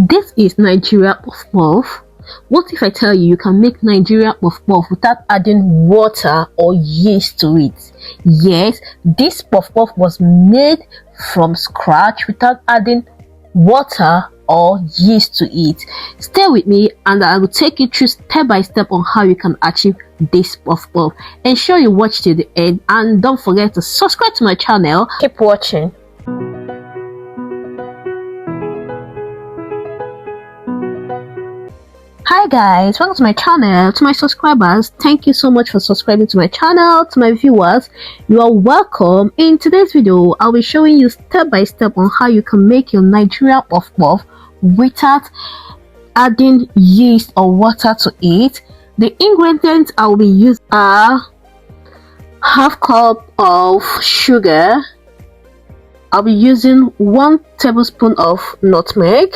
This is Nigeria puff puff. What if I tell you you can make Nigeria puff puff without adding water or yeast to it? Yes, this puff puff was made from scratch without adding water or yeast to it. Stay with me and I will take you through step by step on how you can achieve this puff puff. Ensure you watch till the end and don't forget to subscribe to my channel. Keep watching. Hi guys, welcome to my channel. To my subscribers, thank you so much for subscribing to my channel. To my viewers, you are welcome. In today's video, I'll be showing you step by step on how you can make your Nigeria puff puff without adding yeast or water to it. The ingredients I will be using are half cup of sugar. I'll be using 1 tablespoon of nutmeg.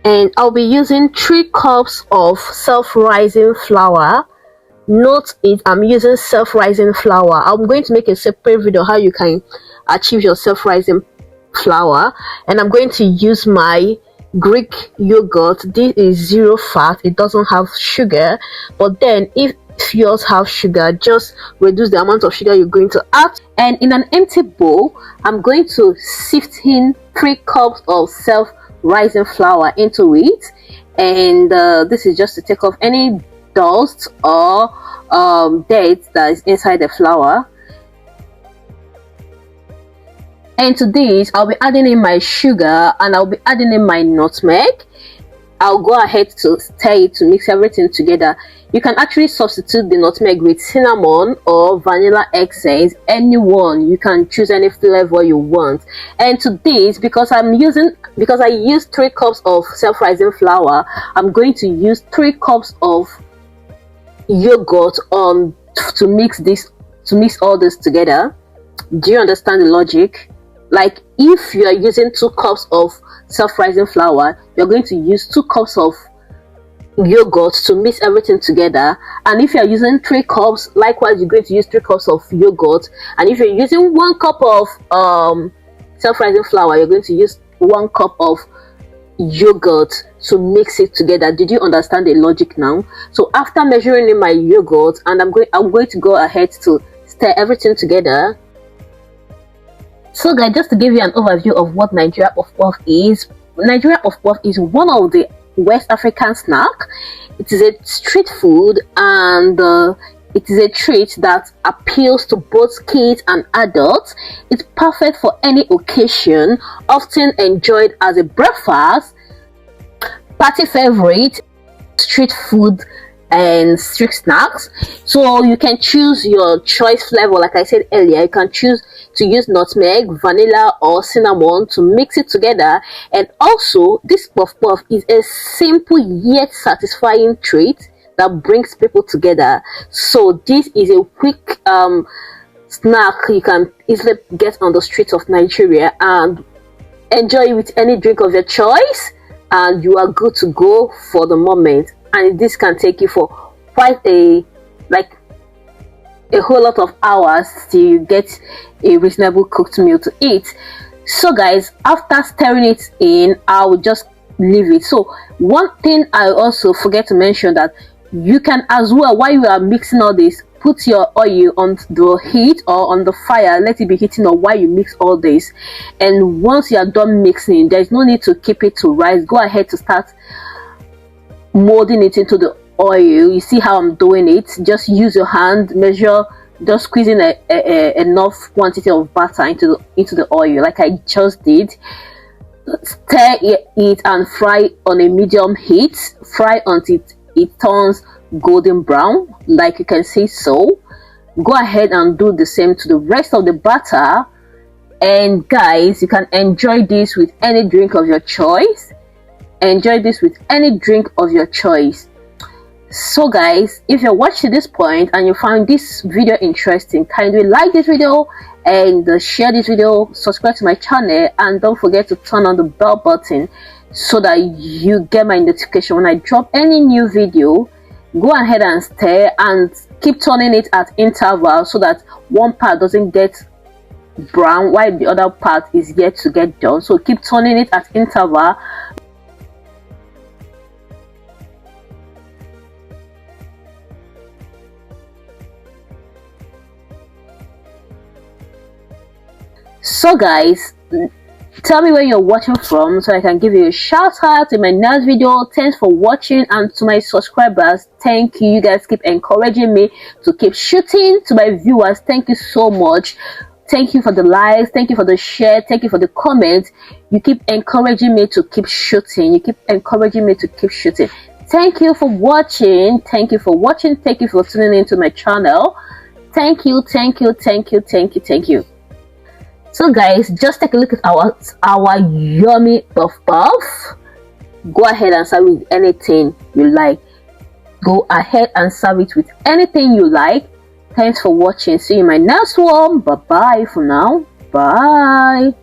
And I'll be using 3 cups of self-rising flour. Note it, I'm using self-rising flour. I'm going to make a separate video how you can achieve your self-rising flour. And I'm going to use my Greek yogurt. This is 0 fat, it doesn't have sugar. But then if yours have sugar, just reduce the amount of sugar you're going to add. And in an empty bowl, I'm going to sift in 3 cups of self-rising flour into it, and this is just to take off any dust or dirt that is inside the flour. And to this I'll be adding in my sugar and I'll be adding in my nutmeg. I'll go ahead to stir it to mix everything together. You can actually substitute the nutmeg with cinnamon or vanilla essence, anyone. You can choose any flavor you want. And to this, because I used 3 cups of self-rising flour, I'm going to use 3 cups of yogurt to mix all this together. Do you understand the logic? Like if you are using 2 cups of self-rising flour, you're going to use 2 cups of yogurt to mix everything together. And if you're using 3 cups, likewise you're going to use 3 cups of yogurt. And if you're using 1 cup of self-rising flour, you're going to use 1 cup of yogurt to mix it together. Did you understand the logic now? So after measuring in my yogurt, and I'm going to go ahead to stir everything together. So guys, just to give you an overview of what Nigeria puff puff is. Nigeria puff puff is one of the West African snack. It is a street food and it is a treat that appeals to both kids and adults. It's perfect for any occasion, often enjoyed as a breakfast, party favorite, street food and street snacks. So you can choose your choice flavor. Like I said earlier, you can choose to use nutmeg, vanilla or cinnamon to mix it together. And also this puff puff is a simple yet satisfying treat that brings people together. So this is a quick snack you can easily get on the streets of Nigeria and enjoy with any drink of your choice, and you are good to go for the moment. And this can take you for quite a whole lot of hours till you get a reasonable cooked meal to eat. So guys, after stirring it in, I will just leave it. So one thing I also forget to mention, that you can as well, while you are mixing all this, put your oil on the heat or on the fire, let it be heating up while you mix all this. And once you are done mixing, there is no need to keep it to rise. Go ahead to start molding it into the oil. You see how I'm doing it? Just use your hand, measure, just squeezing enough quantity of butter into the oil like I just did. Stir it and fry on a medium heat. Fry until it turns golden brown, like you can see. So go ahead and do the same to the rest of the butter. And guys, you can enjoy this with any drink of your choice. Enjoy this with any drink of your choice. So guys, if you're watching this point and you found this video interesting, kindly like this video and share this video, subscribe to my channel, and don't forget to turn on the bell button so that you get my notification when I drop any new video. Go ahead and stir and keep turning it at intervals so that one part doesn't get brown while the other part is yet to get done. So keep turning it at interval. So guys, tell me where you're watching from so I can give you a shout out in my next video. Thanks for watching, and to my subscribers, thank you. You guys keep encouraging me to keep shooting. To my viewers, thank you so much. Thank you for the likes, thank you for the share, thank you for the comments. You keep encouraging me to keep shooting. You keep encouraging me to keep shooting. Thank you for watching. Thank you for watching. Thank you for tuning into my channel. Thank you, thank you, thank you, thank you, thank you. So guys, just take a look at our yummy puff puff. Go ahead and serve it with anything you like. Go ahead and serve it with anything you like. Thanks for watching. See you in my next one. Bye bye for now. Bye.